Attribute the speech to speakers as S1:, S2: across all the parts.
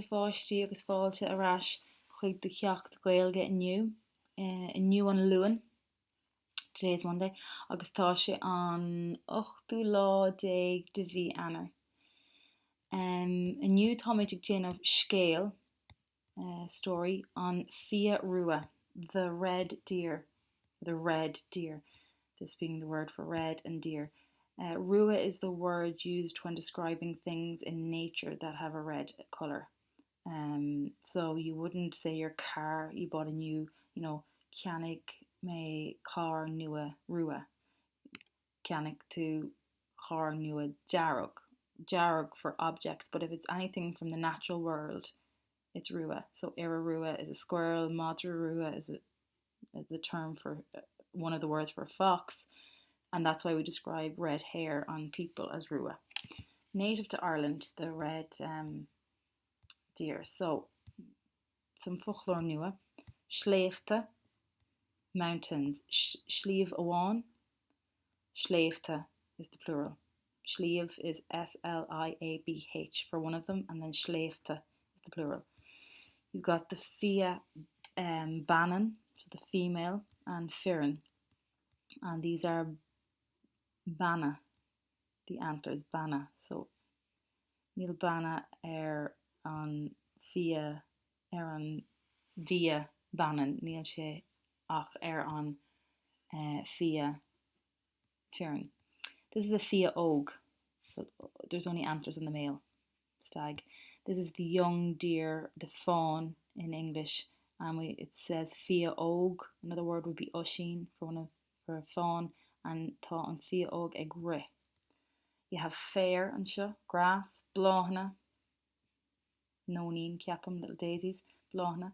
S1: fáistí agus fáilte arás chuig de ceacht Gaeilge inniu an luan. Today's Monday, agus tá sé an 8 lá déag de bhí anar. Inniu tá méid ag déanamh scéal story on Fia Rua, the red deer. The red deer, this being the word for red and deer. Rua is the word used when describing things in nature that have a red colour. So you wouldn't say your car, you bought a new, ceannig me car nua rua. Ceannig to car nua jarug. Jarug for objects, but if it's anything from the natural world, it's rua. So era rua is a squirrel, madra rua is a term for one of the words for a fox, and that's why we describe red hair on people as rua. Native to Ireland, the red deer. So some folklore nua. Schleifte, mountains. Slieve awan. Schleifte is the plural. Slieve is Sliabh for one of them, and then Schleifte is the plural. You've got the Fia Bannon, so the female, and Firin. And these are Banna, the antlers, Banna. So Neil Banna an Fia an Via Bannon, Neil sé ach an Fia Firin. This is the Fia Og, so there's only antlers in the male stag. This is the young deer, the fawn in English, and it says Fia Og. Another word would be Oshin for a fawn, and tá an Fia Og ag ri. You have fair and seo, grass, bláhanna, nónín ceapam, little daisies, bláhanna,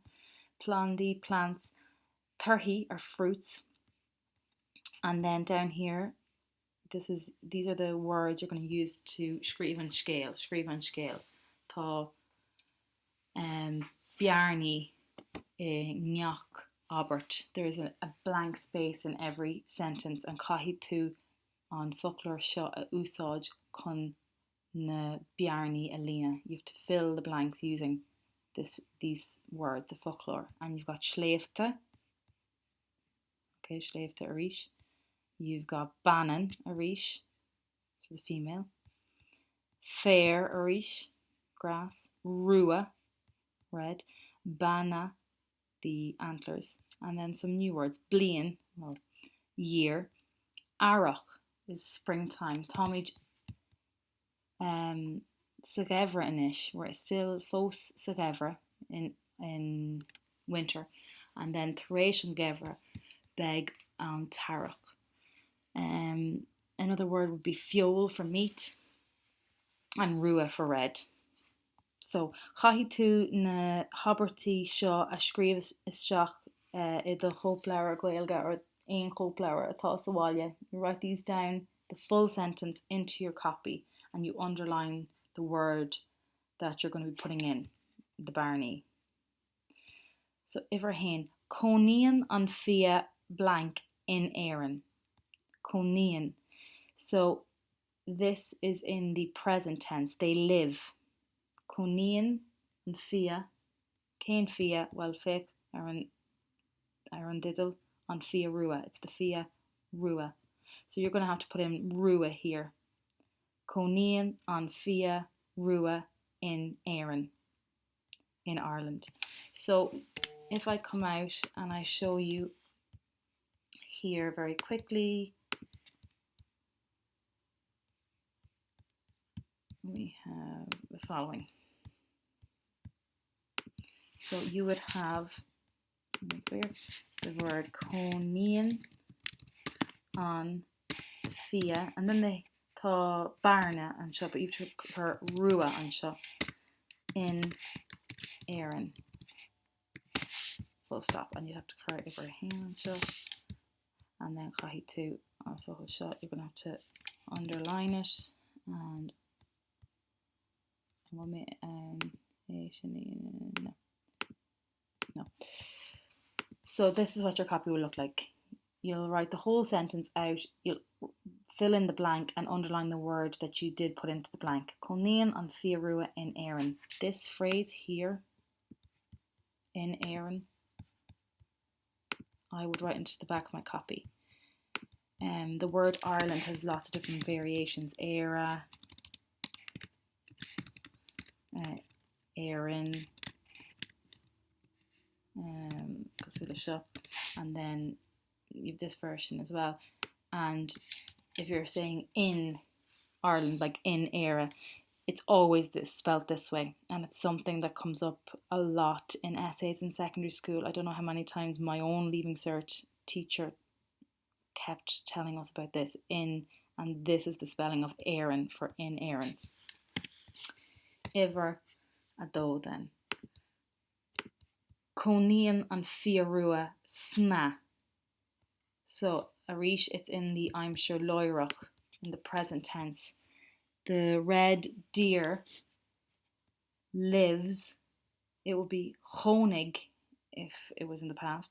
S1: plandi, plants, turhi are fruits, and then down here, these are the words you're going to use to scríb an scéal. Tá Bjarni Nyak Albert. There's a blank space in every sentence, and caithfidh tú an folklore seo a úsáid chun na Bjarni a lína. You have to fill the blanks using these words, the folklore. And you've got Schleifte. Okay, Schleifte arish. You've got Bannon arish, so the female. Fair arish, grass. Rua, red. Banna, the antlers. And then some new words. Blian, well, year. Arach is springtime. Táimid Sagevra inish, where it's still fós Sagevra in winter. And then Taration Gevra, beg an Tarach. Another word would be fuel for meat, and Rua for red. So, caithfidh tú na habertí seo a scríomh isteach I do chópleabhar Gaeilge or aon chópleabhar atá sa bhaile. You write these down, the full sentence, into your copy, and you underline the word that you're going to be putting in, the Barney. So, iver hain, Coníon an Fia blank in Éireann. Coníon. So this is in the present tense. They live. Coníon an Fia. Céin Fia, well, fic ar an diddle an Fia Rua. It's the Fia Rua. So you're going to have to put in Rua here. Coníon an Fia Rua in Éireann, in Ireland. So if I come out and I show you here very quickly, we have the following. So you would have the word Coníon an Fia, and then they tá Barna an seo, but you have to put Rua an seo in Éireann. Full stop, and you have to correct over here an seo, and then caithfidh tú an focal shot. You're going to have to underline it, and no. So this is what your copy will look like. You'll write the whole sentence out. You'll fill in the blank and underline the word that you did put into the blank. Conían an fia rua in éireann. This phrase here, in éireann, I would write into the back of my copy. The word Ireland has lots of different variations. Éire, éireann, and then you have this version as well. And if you're saying in Ireland, like in Éire, it's always spelt this way, and it's something that comes up a lot in essays in secondary school. I don't know how many times my own Leaving Cert teacher kept telling us about this. And this is the spelling of éireann for in éireann. Iver a dó then. Conían an fia rua sna. So arish, it's in the I'm sure loirach, in the present tense. The red deer lives. It would be chonig if it was in the past.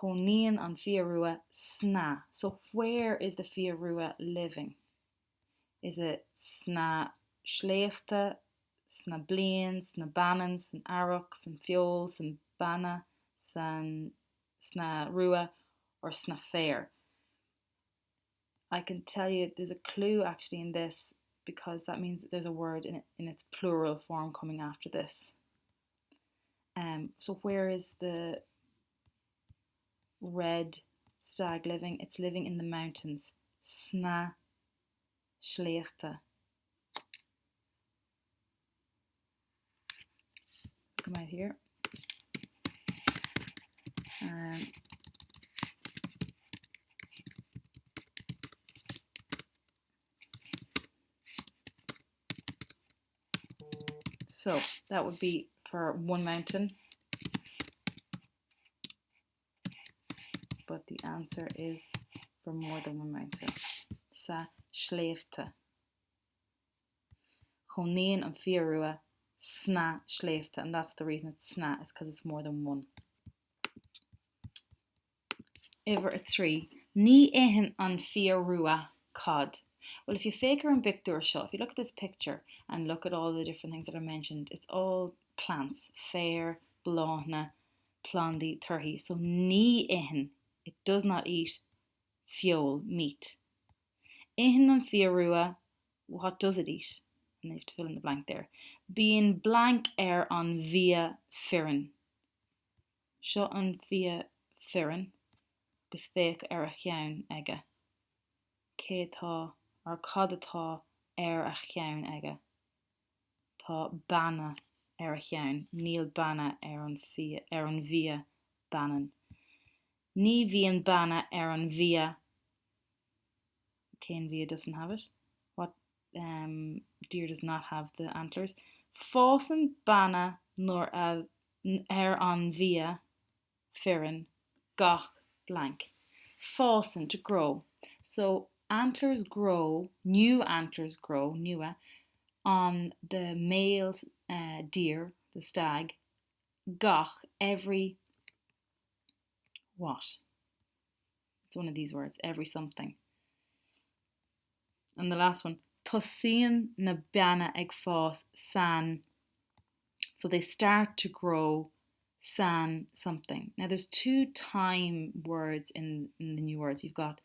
S1: Conían an fia rua sna. So where is the fia rua living? Is it sna shleifte, sna blian, sna banan, sna arach, sna fiol, sna bana, sna rua, or sna fair? I can tell you there's a clue actually in this, because that means that there's a word in its plural form coming after this. So where is the red stag living? It's living in the mountains. Sna shleifte. Come out here. So that would be for one mountain, but the answer is for more than one mountain. Sa shleifte. Conían an fia rua sna shleifte, and that's the reason it's sna, is because it's more than one. Iver a tree. Ní éitheann an fia rua cod. Well, if you fake and Victor show, if you look at this picture and look at all the different things that are mentioned, it's all plants. Fair, blóna, plondi, turhi. So ní éitheann, it does not eat fiol, meat. Éitheann an fia rua, what does it eat? And you have to fill in the blank there. Being blank an via firin. Seo an via firin, gus féach a cheann aige. Cé tá ar cad atá a cheann aige. Tá bana a cheann, níl bana an via banan. Ní bhíonn bana an via. Cén via doesn't have it. What deer does not have the antlers? Fásan bana nor an via firin gach blank. Fásan, to grow. So antlers grow, new antlers grow, newer, on the male deer, the stag, gach, every what? It's one of these words, every something. And the last one, tosaíonn na beanna ag fás san. So they start to grow san something. Now there's two time words in the new words. You've got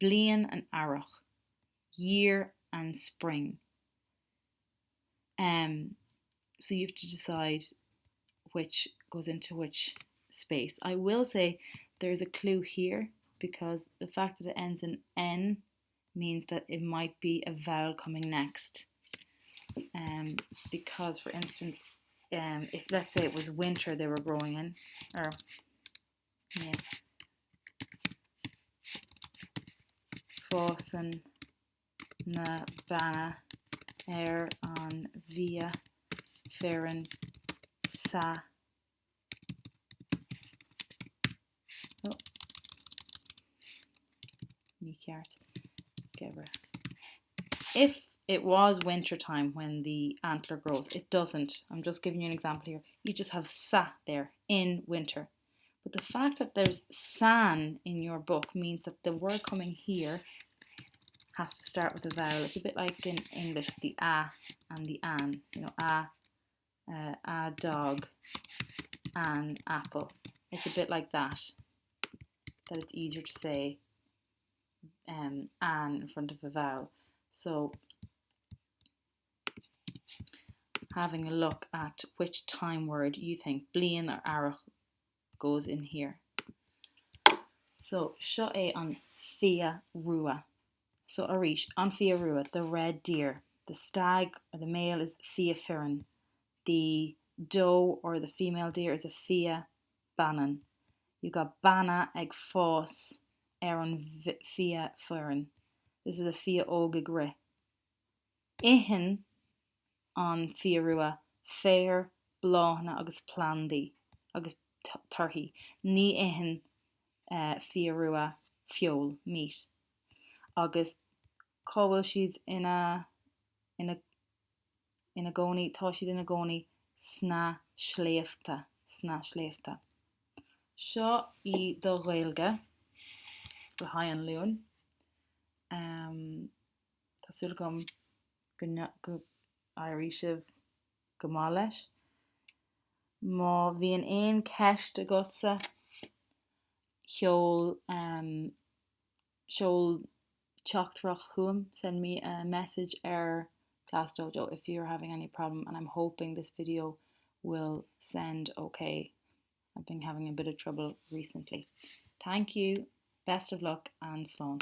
S1: blian and arach, year and spring. So you have to decide which goes into which space. I will say there's a clue here, because the fact that it ends in N means that it might be a vowel coming next. Because, for instance, if let's say it was winter they were growing in, or yeah, fásan na bana an via firin sa. Oh, if it was winter time when the antler grows, it doesn't. I'm just giving you an example here. You just have sa there, in winter. But the fact that there's san in your book means that the word coming here has to start with a vowel. It's a bit like in English, the a and the an. You know, a dog, an apple. It's a bit like that. That it's easier to say an in front of a vowel. So having a look at which time word you think blian or arach goes in here. So seo é an fia rua. So arish an fia rua, the red deer. The stag or the male is fia firin. The doe or the female deer is a fia banan. You got bana ag fós an fia firin. This is a fia óga gri. Ihin an fia rua fair bláthna agus plandi agus turhi. Ní ihin fia rua fiol meat. Agus cóhfuil siad ina gcónaí, tá siad ina gcónaí sna sléifte. Seo I do Gaeilge go haigh luúin. Tásúla gom go éirí sibh go má leis. Má bhíonn aon ceist agatsa cheol teachtrach chuam, send me a message Class Dojo if you're having any problem, and I'm hoping this video will send okay. I've been having a bit of trouble recently. Thank you, best of luck and slán.